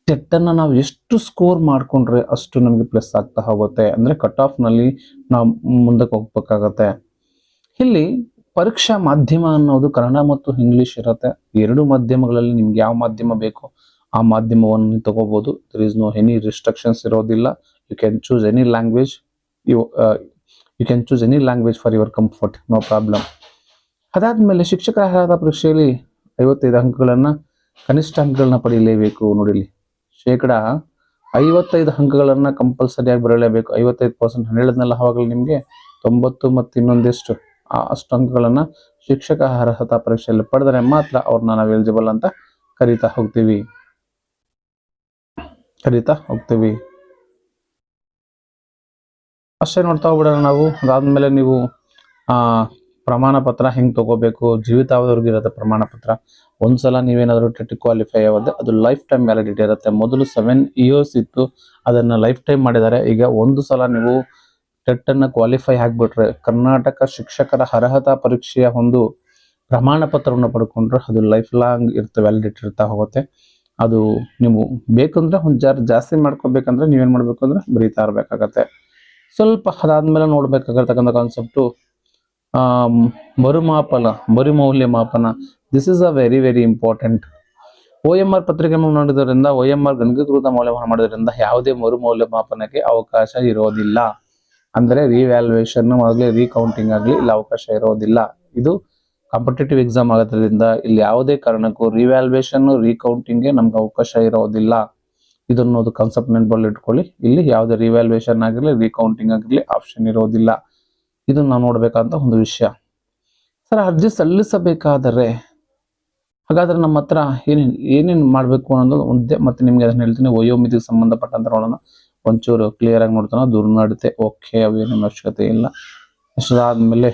ಟೆಟ್ ಅನ್ನ ನಾವು ಎಷ್ಟು ಸ್ಕೋರ್ ಮಾಡ್ಕೊಂಡ್ರೆ ಅಷ್ಟು ನಮಗೆ ಪ್ಲಸ್ ಆಗ್ತಾ ಹೋಗುತ್ತೆ. ಅಂದ್ರೆ ಕಟ್ ಆಫ್ ನಲ್ಲಿ ನಾವು ಮುಂದಕ್ಕೆ ಹೋಗ್ಬೇಕಾಗತ್ತೆ. ಇಲ್ಲಿ ಪರೀಕ್ಷಾ ಮಾಧ್ಯಮ ಅನ್ನೋದು ಕನ್ನಡ ಮತ್ತು ಇಂಗ್ಲಿಷ್ ಇರುತ್ತೆ. 2 ಮಾಧ್ಯಮಗಳಲ್ಲಿ ನಿಮ್ಗೆ ಯಾವ ಮಾಧ್ಯಮ ಬೇಕೋ ಆ ಮಾಧ್ಯಮವನ್ನು ತಗೋಬಹುದು. There is no any restrictions ಇರೋದಿಲ್ಲ. You can choose any language. You can choose any language for your comfort, no problem. ಅದಾದ್ಮೇಲೆ ಶಿಕ್ಷಕರ ಅರ್ಹತಾ ಪರೀಕ್ಷೆಯಲ್ಲಿ 55 ಅಂಕಗಳನ್ನ ಕನಿಷ್ಠ ಅಂಕಗಳನ್ನ ಪಡೆಯಲೇಬೇಕು. ನೋಡಿಲಿ, ಶೇಕಡ 55 ಅಂಕಗಳನ್ನ ಕಂಪಲ್ಸರಿಯಾಗಿ ಬರಲೇಬೇಕು. 55%. ಹೇಳಿದ್ನಲ್ಲ ಅವಾಗಲೇ ನಿಮ್ಗೆ 90 ಮತ್ತು ಇನ್ನೊಂದೆಷ್ಟು ಅಷ್ಟು ಅಂಕಗಳನ್ನ ಶಿಕ್ಷಕ ಅರ್ಹತಾ ಪರೀಕ್ಷೆಯಲ್ಲಿ ಪಡೆದರೆ ಮಾತ್ರ ಅವ್ರನ್ನ ನಾವು ಎಲಿಜಿಬಲ್ ಅಂತ ಕರಿತಾ ಹೋಗ್ತೀವಿ. ಅಷ್ಟೇ ನೋಡ್ತಾ ಹೋಗ್ಬಿಡೋಣ ನಾವು. ಅದಾದ್ಮೇಲೆ ನೀವು ಪ್ರಮಾಣ ಪತ್ರ ಹೆಂಗ್ ತಗೋಬೇಕು? ಜೀವಿತಾವಧಿವರೆಗೂ ಇರುತ್ತೆ ಪ್ರಮಾಣ ಪತ್ರ. ಒಂದ್ಸಲ ನೀವೇನಾದ್ರು ಟೆಟ್ ಕ್ವಾಲಿಫೈ ಆಗೋದು ಅದು ಲೈಫ್ ಟೈಮ್ ವ್ಯಾಲಿಡಿಟಿ ಇರುತ್ತೆ. ಮೊದಲು 7 years ಇತ್ತು, ಅದನ್ನ ಲೈಫ್ ಟೈಮ್ ಮಾಡಿದ್ದಾರೆ. ಈಗ ಒಂದು ಸಲ ನೀವು ಟೆಟ್ ಅನ್ನ ಕ್ವಾಲಿಫೈ ಆಗ್ಬಿಟ್ರೆ ಕರ್ನಾಟಕ ಶಿಕ್ಷಕರ ಅರ್ಹತಾ ಪರೀಕ್ಷೆಯ ಒಂದು ಪ್ರಮಾಣ ಪತ್ರವನ್ನು ಪಡ್ಕೊಂಡ್ರೆ ಅದು ಲೈಫ್ ಲಾಂಗ್ ವ್ಯಾಲಿಡಿಟಿ ಇರ್ತಾ ಹೋಗುತ್ತೆ. ಅದು ನೀವು ಬೇಕಂದ್ರೆ ಒಂದು ಜಾಸ್ತಿ ಮಾಡ್ಕೋಬೇಕಂದ್ರೆ ನೀವೇನ್ ಮಾಡ್ಬೇಕು ಅಂದ್ರೆ ಬರೀತಾ ಇರ್ಬೇಕಾಗತ್ತೆ. ಸ್ವಲ್ಪ ಅದಾದ್ಮೇಲೆ ನೋಡ್ಬೇಕಾಗಿರ್ತಕ್ಕಂಥ ಕಾನ್ಸೆಪ್ಟು ಮರುಮೌಲ್ಯಮಾಪನ. This is a very very important. OMR ಪತ್ರಿಕೆ ಮಾಡೋದ್ರಿಂದ OMR ಗಣಕೀಕೃತ ಮೌಲ್ಯಮಾಪನ ಮಾಡೋದ್ರಿಂದ ಯಾವುದೇ ಮರು ಮೌಲ್ಯಮಾಪನಕ್ಕೆ ಅವಕಾಶ ಇರೋದಿಲ್ಲ. ಅಂದ್ರೆ ರಿವ್ಯಾಲ್ಯೂಯೇಷನ್ ಆಗಲಿ ರೀಕೌಂಟಿಂಗ್ ಆಗಲಿ ಇಲ್ಲಿ ಅವಕಾಶ ಇರೋದಿಲ್ಲ. ಇದು ಕಾಂಪಿಟೇಟಿವ್ ಎಕ್ಸಾಮ್ ಆಗೋದ್ರಿಂದ ಇಲ್ಲಿ ಯಾವುದೇ ಕಾರಣಕ್ಕೂ ರಿವ್ಯಾಲ್ಯೂಯೇಷನ್ ರೀಕೌಂಟಿಂಗ್ಗೆ ನಮ್ಗೆ ಅವಕಾಶ ಇರೋದಿಲ್ಲ. ಇದನ್ನೋದು ಕಾನ್ಸೆಪ್ಟ್ ನೆನಪಲ್ಲಿ ಇಟ್ಕೊಳ್ಳಿ. ಇಲ್ಲಿ ಯಾವುದೇ ರಿವ್ಯಾಲ್ಯೂಯೇಷನ್ ಆಗಿರಲಿ ರೀಕೌಂಟಿಂಗ್ ಆಗಿರಲಿ ಆಪ್ಷನ್ ಇರೋದಿಲ್ಲ. ಇದನ್ನ ನಾವು ನೋಡ್ಬೇಕಂತ ಒಂದು ವಿಷಯ. ಸರ್ ಅರ್ಜಿ ಸಲ್ಲಿಸಬೇಕಾದರೆ ಹಾಗಾದ್ರೆ ನಮ್ಮ ಹತ್ರ ಏನೇನು ಮಾಡಬೇಕು ಅನ್ನೋದು ಒಂದೇ ಮತ್ತೆ ನಿಮ್ಗೆ ಅದನ್ನ ಹೇಳ್ತೀನಿ. ವಯೋಮಿತಿಗೆ ಸಂಬಂಧಪಟ್ಟಂತ ನೋಡೋಣ. ಒಂಚೂರು ಕ್ಲಿಯರ್ ಆಗಿ ನೋಡ್ತಾನ. ದುರ್ನಡತೆ ಓಕೆ, ಅವೇನು ಅವಶ್ಯಕತೆ ಇಲ್ಲ. ಅಷ್ಟಾದ್ಮೇಲೆ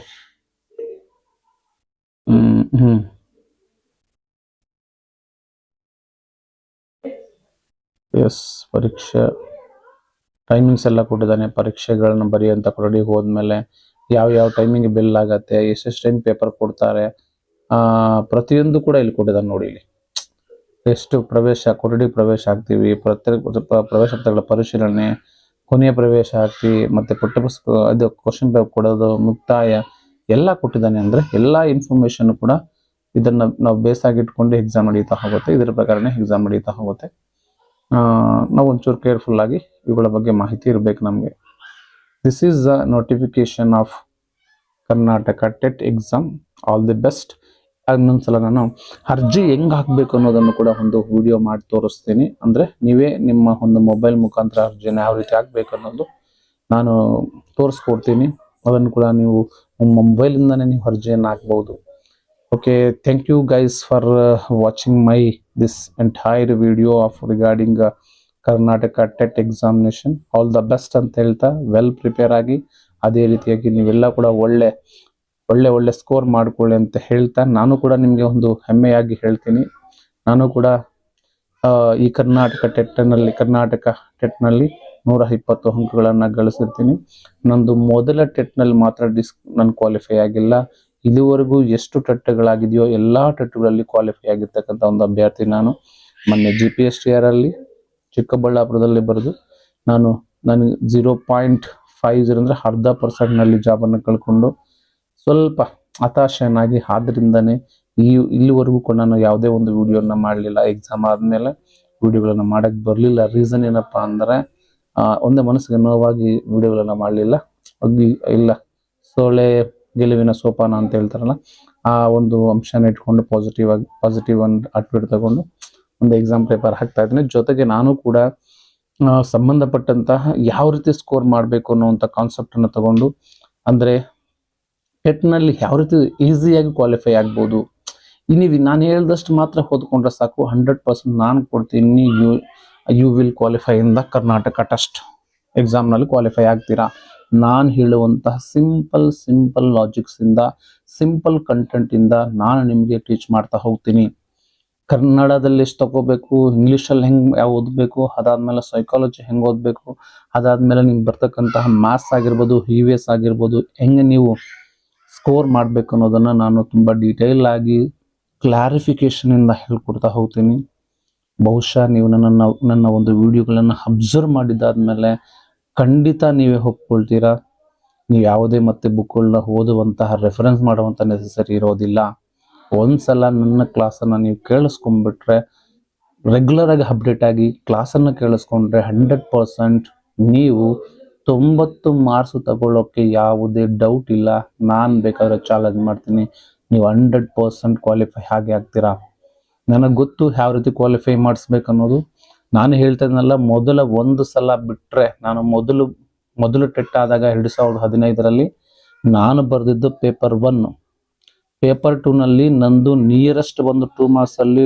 ಎಸ್ ಪರೀಕ್ಷೆ ಟೈಮಿಂಗ್ಸ್ ಎಲ್ಲ ಕೊಟ್ಟಿದ್ದಾನೆ. ಪರೀಕ್ಷೆಗಳನ್ನ ಬರೆಯುವಂತ ಕೊರಡಿ ಹೋದ್ಮೇಲೆ ಯಾವ ಟೈಮಿಂಗ್ ಬೆಲ್ ಆಗತ್ತೆ, ಎಷ್ಟೆಷ್ಟು ಟೈಮ್ ಪೇಪರ್ ಕೊಡ್ತಾರೆ, ಪ್ರತಿಯೊಂದು ಕೂಡ ಇಲ್ಲಿ ಕೊಟ್ಟಿದ್ದಾನೆ ನೋಡಿ. ಇಲ್ಲಿ ಎಷ್ಟು ಪ್ರವೇಶ ಕೊಠಡಿ ಪ್ರವೇಶ ಆಗ್ತೀವಿ, ಪ್ರವೇಶ ಪತ್ರಗಳ ಪರಿಶೀಲನೆ, ಕೊನೆಯ ಪ್ರವೇಶ ಆಗ್ತೀವಿ, ಮತ್ತೆ ಪಠ್ಯಪುಸ್ತಕ ಅದು ಕ್ವಶನ್ ಪೇಪರ್ ಕೊಡೋದು, ಮುಕ್ತಾಯ ಎಲ್ಲ ಕೊಟ್ಟಿದ್ದಾನೆ. ಅಂದ್ರೆ ಎಲ್ಲಾ ಇನ್ಫಾರ್ಮೇಶನ್ ಕೂಡ ಇದನ್ನ ನಾವು ಬೇಸಾಗಿಟ್ಕೊಂಡು ಎಕ್ಸಾಮ್ ನಡೀತಾ ಹೋಗುತ್ತೆ. ಇದರ ಪ್ರಕಾರನೇ ಎಕ್ಸಾಮ್ ನಡೀತಾ ಹೋಗುತ್ತೆ. ನಾವು ಒಂಚೂರು ಕೇರ್ಫುಲ್ ಆಗಿ ಇವುಗಳ ಬಗ್ಗೆ ಮಾಹಿತಿ ಇರಬೇಕು ನಮಗೆ. This is the notification of Karnataka TET exam. All the best. ಇನ್ನೊಂದ್ಸಲ ನಾನು ಅರ್ಜಿ ಹೆಂಗ್ ಹಾಕ್ಬೇಕು ಅನ್ನೋದನ್ನು ಕೂಡ ಒಂದು ವಿಡಿಯೋ ಮಾಡಿ ತೋರಿಸ್ತೀನಿ. ಅಂದ್ರೆ ನೀವೇ ನಿಮ್ಮ ಒಂದು ಮೊಬೈಲ್ ಮುಖಾಂತರ ಅರ್ಜಿನ ಯಾವ ರೀತಿ ಹಾಕ್ಬೇಕು ಅನ್ನೋದು ನಾನು ತೋರಿಸ್ಕೊಡ್ತೀನಿ. ಅದನ್ನು ಕೂಡ ನೀವು ನಿಮ್ಮ ಮೊಬೈಲಿಂದಾನೇ ನೀವು ಅರ್ಜಿಯನ್ನು ಹಾಕ್ಬಹುದು. Okay, thank you guys for watching my this entire video of regarding Karnataka TET examination. All the best ಅಂತ ಹೇಳ್ತಾ ವೆಲ್ ಪ್ರಿಪೇರ್ ಆಗಿ ಅದೇ ರೀತಿಯಾಗಿ ನೀವೆಲ್ಲ ಕೂಡ ಒಳ್ಳೆ ಸ್ಕೋರ್ ಮಾಡ್ಕೊಳ್ಳಿ ಅಂತ ಹೇಳ್ತಾ ನಾನು ಕೂಡ ನಿಮಗೆ ಒಂದು ಹೆಮ್ಮೆಯಾಗಿ ಹೇಳ್ತೀನಿ. ನಾನು ಕೂಡ ಈ ಕರ್ನಾಟಕ ಟೆಟ್ನಲ್ಲಿ 120 ಅಂಕಗಳನ್ನು ಗಳಿಸಿರ್ತೀನಿ. ನಂದು ಮೊದಲ ಟೆಟ್ನಲ್ಲಿ ಮಾತ್ರ ನಾನು ಕ್ವಾಲಿಫೈ ಆಗಿಲ್ಲ. ಇದುವರೆಗೂ ಎಷ್ಟು ಟೆಟ್ಗಳಾಗಿದೆಯೋ ಎಲ್ಲಾ ಟೆಟ್ಗಳಲ್ಲಿ ಕ್ವಾಲಿಫೈ ಆಗಿರ್ತಕ್ಕಂಥ ಒಂದು ಅಭ್ಯರ್ಥಿ ನಾನು. ಮೊನ್ನೆ GPSTR ಅಲ್ಲಿ ಚಿಕ್ಕಬಳ್ಳಾಪುರದಲ್ಲಿ ಬರೆದು ನನಗೆ 0.50 ಅಂದ್ರೆ 0.5% ನಲ್ಲಿ ಜಾಬನ್ನು ಕಳ್ಕೊಂಡು ಸ್ವಲ್ಪ ಹತಾಶನಾಗಿ, ಆದ್ರಿಂದಾನೇ ಇಲ್ಲಿವರೆಗೂ ಕೂಡ ನಾನು ಯಾವುದೇ ಒಂದು ವಿಡಿಯೋನ ಮಾಡಲಿಲ್ಲ. ಎಕ್ಸಾಮ್ ಆದ್ಮೇಲೆ ವಿಡಿಯೋಗಳನ್ನ ಮಾಡಕ್ ಬರಲಿಲ್ಲ. ರೀಸನ್ ಏನಪ್ಪಾ ಅಂದ್ರೆ ಒಂದೇ ಮನಸ್ಸಿಗೆ ನೋವಾಗಿ ವಿಡಿಯೋಗಳನ್ನ ಮಾಡಲಿಲ್ಲ. ಇಲ್ಲ ಸೋಳೆ ಗೆಲುವಿನ ಸೋಪಾನ ಅಂತ ಹೇಳ್ತಾರಲ್ಲ, ಆ ಒಂದು ಅಂಶನ ಇಟ್ಕೊಂಡು ಪಾಸಿಟಿವ್ ಒಂದು ಅಟ್ಬಿಟ್ ತಗೊಂಡು ಒಂದು ಎಕ್ಸಾಮ್ ಪೇಪರ್ ಹಾಕ್ತಾ ಇದ್ದೀನಿ. ಜೊತೆಗೆ ನಾನು ಕೂಡ ಸಂಬಂಧಪಟ್ಟಂತಹ ಯಾವ ರೀತಿ ಸ್ಕೋರ್ ಮಾಡಬೇಕು ಅನ್ನೋಂಥ ಕಾನ್ಸೆಪ್ಟ್ ಅನ್ನು ತಗೊಂಡು, ಅಂದ್ರೆ ಟೆಟ್ನಲ್ಲಿ ಯಾವ ರೀತಿ ಈಸಿಯಾಗಿ ಕ್ವಾಲಿಫೈ ಆಗ್ಬೋದು, ನೀವು ನಾನು ಹೇಳ್ದಷ್ಟು ಮಾತ್ರ ಓದ್ಕೊಂಡ್ರೆ ಸಾಕು, 100% ನಾನು ಕೊಡ್ತೀನಿ. You will qualify in the Karnataka test ಎಕ್ಸಾಮ್ನಲ್ಲಿ ಕ್ವಾಲಿಫೈ ಆಗ್ತೀರಾ. ನಾನು ಹೇಳುವಂತಹ ಸಿಂಪಲ್ ಲಾಜಿಕ್ಸ್ ಇಂದ, ಸಿಂಪಲ್ ಕಂಟೆಂಟ್ ಇಂದ ನಾನು ನಿಮಗೆ ಟೀಚ್ ಮಾಡ್ತಾ ಹೋಗ್ತೀನಿ. ಕನ್ನಡದಲ್ಲಿ ಎಷ್ಟು ತಗೋಬೇಕು, ಇಂಗ್ಲೀಷಲ್ಲಿ ಹೆಂಗೆ ಓದಬೇಕು, ಅದಾದ್ಮೇಲೆ ಸೈಕಾಲಜಿ ಹೆಂಗೆ ಓದಬೇಕು, ಅದಾದ್ಮೇಲೆ ನಿಮ್ಗೆ ಬರ್ತಕ್ಕಂತಹ ಮ್ಯಾಥ್ಸ್ ಆಗಿರ್ಬೋದು, EVS ಆಗಿರ್ಬೋದು, ಹೆಂಗೆ ನೀವು ಸ್ಕೋರ್ ಮಾಡಬೇಕು ಅನ್ನೋದನ್ನ ನಾನು ತುಂಬಾ ಡೀಟೇಲ್ ಆಗಿ ಕ್ಲಾರಿಫಿಕೇಶನ್ ಇಂದ ಹೇಳ್ಕೊಡ್ತಾ ಹೋಗ್ತೀನಿ. ಬಹುಶಃ ನೀವು ನನ್ನ ಒಂದು ವಿಡಿಯೋಗಳನ್ನ ಅಬ್ಸರ್ವ್ ಮಾಡಿದಾದ್ಮೇಲೆ ಖಂಡಿತ ನೀವೇ ಒಪ್ಕೊಳ್ತೀರಾ. ನೀವು ಯಾವುದೇ ಮತ್ತೆ ಬುಕ್ಗಳನ್ನ ಓದುವಂತಹ ರೆಫರೆನ್ಸ್ ಮಾಡುವಂತ ನೆಸೆಸರಿ ಇರೋದಿಲ್ಲ. ಒಂದ್ಸಲ ನನ್ನ ಕ್ಲಾಸನ್ನು ನೀವು ಕೇಳಿಸ್ಕೊಂಡ್ಬಿಟ್ರೆ, ರೆಗ್ಯುಲರ್ ಆಗಿ ಅಪ್ಡೇಟ್ ಆಗಿ ಕ್ಲಾಸನ್ನು ಕೇಳಿಸ್ಕೊಂಡ್ರೆ 100% ನೀವು 90 ಮಾರ್ಕ್ಸ್ ತಗೊಳ್ಳೋಕೆ ಯಾವುದೇ ಡೌಟ್ ಇಲ್ಲ. ನಾನು ಬೇಕಾದ್ರೆ ಚಾಲೆಂಜ್ ಮಾಡ್ತೀನಿ, ನೀವು 100% ಕ್ವಾಲಿಫೈ ಹಾಗೆ ಆಗ್ತೀರಾ. ನನಗೆ ಗೊತ್ತು ಯಾವ ರೀತಿ ಕ್ವಾಲಿಫೈ ಮಾಡಿಸ್ಬೇಕು ಅನ್ನೋದು. ನಾನು ಹೇಳ್ತಾ ಇದ್ನಲ್ಲ, ಮೊದಲ ಒಂದು ಸಲ ಬಿಟ್ರೆ, ನಾನು ಮೊದಲು ಟೆಟ್ ಆದಾಗ 2015ರಲ್ಲಿ ನಾನು ಬರೆದಿದ್ದು ಪೇಪರ್ 1. ಪೇಪರ್ 2ನಲ್ಲಿ ನಂದು ನಿಯರೆಸ್ಟ್ ಒಂದು 2 ಮಾರ್ಕ್ಸ್ ಅಲ್ಲಿ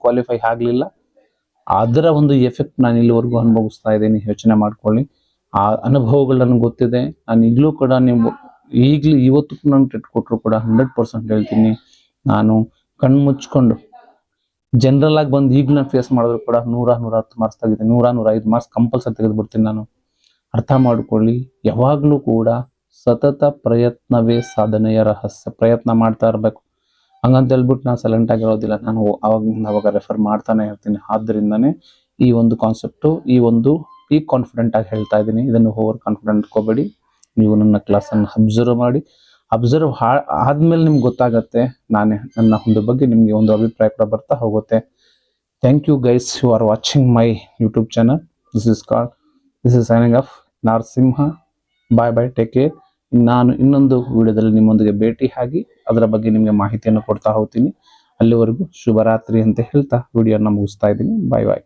ಕ್ವಾಲಿಫೈ ಆಗಲಿಲ್ಲ. ಅದರ ಒಂದು ಎಫೆಕ್ಟ್ ನಾನು ಇಲ್ಲಿವರೆಗೂ ಅನುಭವಿಸ್ತಾ ಇದ್ದೀನಿ. ಯೋಚನೆ ಮಾಡ್ಕೊಳ್ಳಿ. ಆ ಅನುಭವಗಳು ನನಗೆ ಗೊತ್ತಿದೆ. ನಾನು ಈಗಲೂ ಕೂಡ ಇವತ್ತು ನಾನು ಟೆಟ್ ಕೊಟ್ಟರು ಕೂಡ 100% ಹೇಳ್ತೀನಿ, ನಾನು ಕಣ್ಣು ಮುಚ್ಕೊಂಡು ಜನರಲ್ ಆಗಿ ಬಂದು ಈಗಲೂ ನಾನು ಫೇಸ್ ಮಾಡಿದ್ರು ಕೂಡ 110 ಮಾರ್ಕ್ಸ್ ತೆಗಿತೀನಿ, 105 ಮಾರ್ಕ್ಸ್ ಕಂಪಲ್ಸರಿ ತೆಗೆದುಬಿಡ್ತೀನಿ ನಾನು. ಅರ್ಥ ಮಾಡ್ಕೊಳ್ಳಿ. ಯಾವಾಗಲೂ ಕೂಡ ಸತತ ಪ್ರಯತ್ನವೇ ಸಾಧನೆಯ ರಹಸ್ಯ. ಪ್ರಯತ್ನ ಮಾಡ್ತಾ ಇರಬೇಕು. ಹಂಗಂತ ಹೇಳ್ಬಿಟ್ಟು ನಾನು ಸೈಲೆಂಟ್ ಆಗಿರೋದಿಲ್ಲ. ನಾನು ಅವಾಗ ರೆಫರ್ ಮಾಡ್ತಾನೆ ಇರ್ತೀನಿ. ಆದ್ದರಿಂದನೇ ಈ ಒಂದು ಕಾನ್ಸೆಪ್ಟು, ಈ ಕಾನ್ಫಿಡೆಂಟ್ ಆಗಿ ಹೇಳ್ತಾ ಇದ್ದೀನಿ. ಇದನ್ನು ಓವರ್ ಕಾನ್ಫಿಡೆಂಟ್ ಇಟ್ಕೋಬೇಡಿ. ನೀವು ನನ್ನ ಕ್ಲಾಸನ್ನು ಅಬ್ಸರ್ವ್ ಮಾಡಿ. ಅಬ್ಸರ್ವ್ ಆದ್ಮೇಲೆ ನಿಮ್ಗೆ ಗೊತ್ತಾಗತ್ತೆ, ನನ್ನ ಒಂದು ಬಗ್ಗೆ ನಿಮ್ಗೆ ಒಂದು ಅಭಿಪ್ರಾಯ ಕೂಡ ಬರ್ತಾ ಹೋಗುತ್ತೆ. Thank you guys, you are watching my YouTube channel. This is signing off Narasimha. Bye bye, take care. ನಾನು ಇನ್ನೊಂದು ವಿಡಿಯೋದಲ್ಲಿ ನಿಮ್ಮೊಂದಿಗೆ ಭೇಟಿ ಆಗಿ ಅದರ ಬಗ್ಗೆ ನಿಮಗೆ ಮಾಹಿತಿಯನ್ನು ಕೊಡ್ತಾ ಹೋಗ್ತೀನಿ. ಅಲ್ಲಿವರೆಗೂ ಶುಭರಾತ್ರಿ ಅಂತ ಹೇಳ್ತಾ ವಿಡಿಯೋನ ಮುಗಿಸ್ತಾ ಇದ್ದೀನಿ. ಬಾಯ್ ಬಾಯ್.